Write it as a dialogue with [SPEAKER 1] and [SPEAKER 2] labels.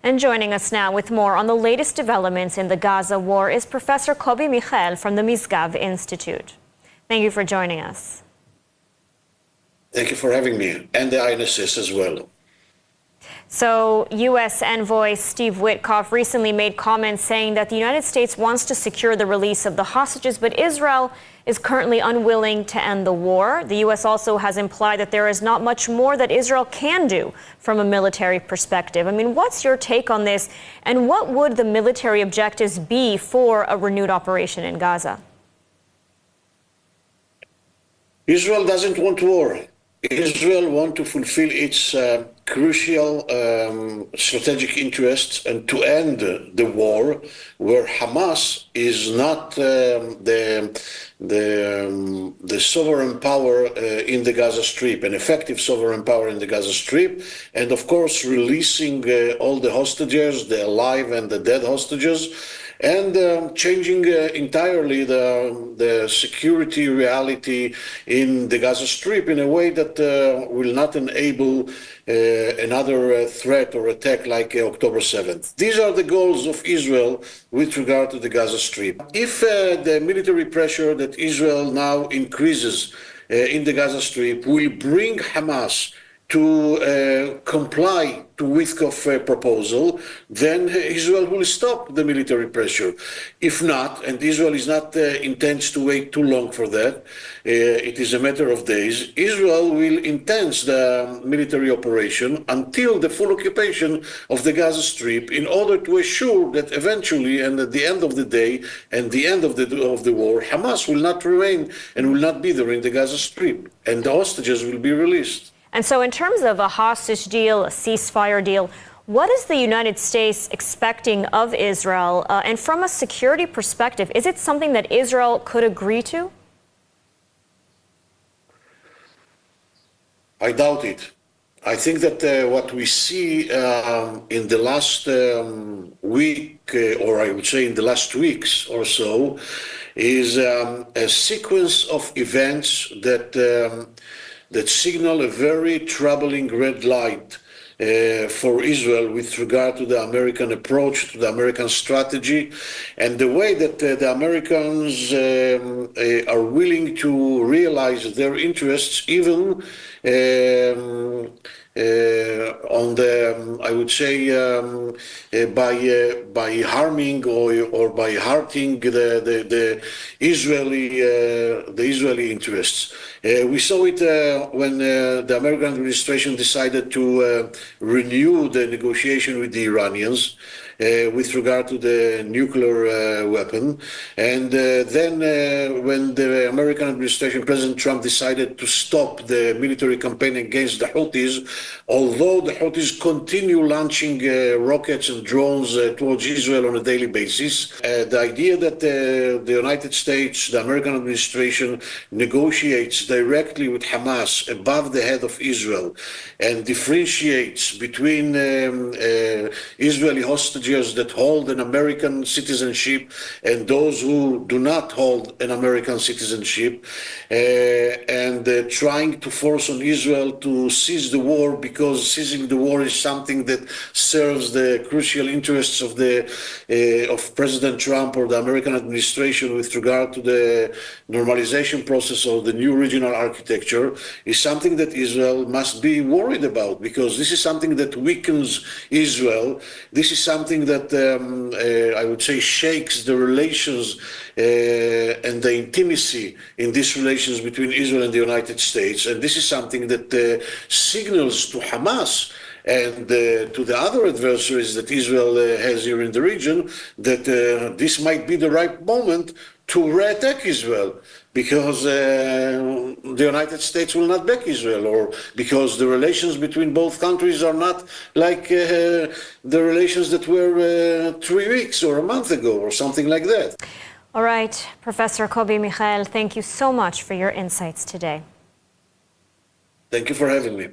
[SPEAKER 1] And joining us now with more on the latest developments in the Gaza war is Professor Kobi Michael from the Misgav Institute. Thank you for joining us.
[SPEAKER 2] Thank you for having me, and the INSS as well.
[SPEAKER 1] So, U.S. Envoy Steve Whitcoff recently made comments saying that the United States wants to secure the release of the hostages, but Israel is currently unwilling to end the war. The U.S. also has implied that there is not much more that Israel can do from a military perspective. I mean, what's your take on this, and what would the military objectives be for a renewed operation in Gaza?
[SPEAKER 2] Israel doesn't want war. Israel wants to fulfill its crucial strategic interests and to end the war, where Hamas is not the sovereign power in the Gaza Strip, an effective sovereign power in the Gaza Strip, and of course releasing all the hostages, the alive and the dead hostages, and changing entirely the security reality in the Gaza Strip in a way that will not enable another threat or attack like October 7th. These are the goals of Israel with regard to the Gaza Strip. If the military pressure that Israel now increases in the Gaza Strip will bring Hamas to comply to Whitcoff proposal, then Israel will stop the military pressure. If not, and Israel is not intends to wait too long for that, it is a matter of days, Israel will intense the military operation until the full occupation of the Gaza Strip in order to assure that eventually, and at the end of the day, and the end of the war, Hamas will not remain and will not be there in the Gaza Strip, and the hostages will be released.
[SPEAKER 1] And so in terms of a hostage deal, a ceasefire deal, what is the United States expecting of Israel? And from a security perspective, is it something that Israel could agree to?
[SPEAKER 2] I doubt it. I think that what we see in the last week, or I would say in the last weeks or so, is a sequence of events that signal a very troubling red light for Israel with regard to the American approach, to the American strategy, and the way that the Americans are willing to realize their interests, even on the, I would say, by harming or by hurting the Israeli interests. We saw it when the American administration decided to renew the negotiation with the Iranians with regard to the nuclear weapon. And then when the American administration, President Trump, decided to stop the military campaign against the Houthis, although the Houthis continue launching rockets and drones towards Israel on a daily basis, the idea that the United States, the American administration, negotiates directly with Hamas above the head of Israel and differentiates between Israeli hostages that hold an American citizenship and those who do not hold an American citizenship, and trying to force on Israel to cease the war, because seizing the war is something that serves the crucial interests of President Trump or the American administration with regard to the normalization process of the new regional architecture, is something that Israel must be worried about, because this is something that weakens Israel. This is something that I would say shakes the relations and the intimacy in these relations between Israel and the United States. And this is something that signals to Hamas and to the other adversaries that Israel has here in the region that this might be the right moment to re-attack Israel, because the United States will not back Israel, or because the relations between both countries are not like the relations that were 3 weeks or a month ago or something like that.
[SPEAKER 1] All right, Professor Kobi Michael, thank you so much for your insights today.
[SPEAKER 2] Thank you for having me.